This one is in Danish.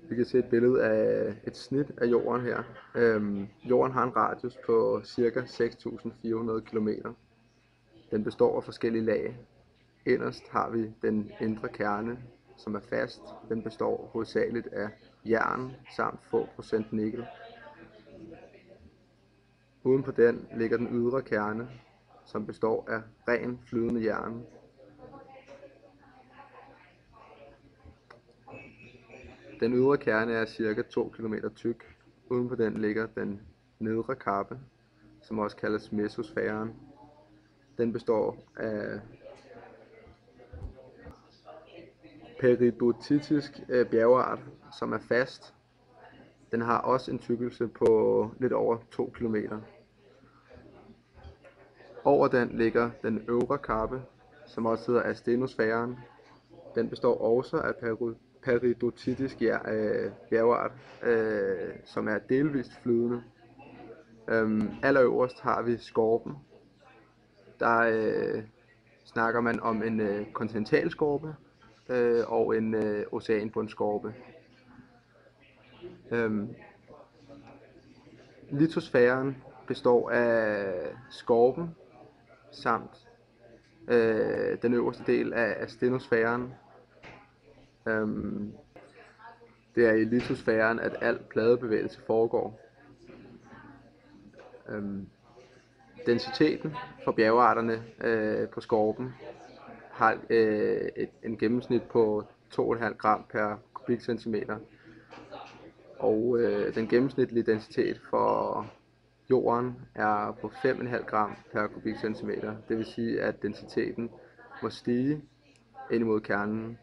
Vi kan se et billede af et snit af jorden her. Jorden har en radius på ca. 6.400 km. Den består af forskellige lag. Inderst har vi den indre kerne, som er fast. Den består hovedsageligt af jern samt få procent nikkel. Uden på den ligger den ydre kerne, som består af ren flydende jern. Den ydre kerne er ca. 2 km tyk. Uden på den ligger den nedre kappe, som også kaldes mesosfæren. Den består af peridotitisk bjergart, som er fast. Den har også en tykkelse på lidt over 2 km. Over den ligger den øvre kappe, som også hedder astenosfæren. Den består også af peridotitisk bjergart, som er delvist flydende. Allerøverst har vi skorpen. Der snakker man om en kontinentalskorpe og en oceanbundskorpe. Litosfæren består af skorpen samt den øverste del af astenosfæren. Det er i litosfæren, at al pladebevægelse foregår. Densiteten for bjergarterne på skorpen har en gennemsnit på 2,5 gram per kubikcentimeter. Og den gennemsnitlige densitet for jorden er på 5,5 gram per kubikcentimeter. Det vil sige, at densiteten må stige ind imod kernen.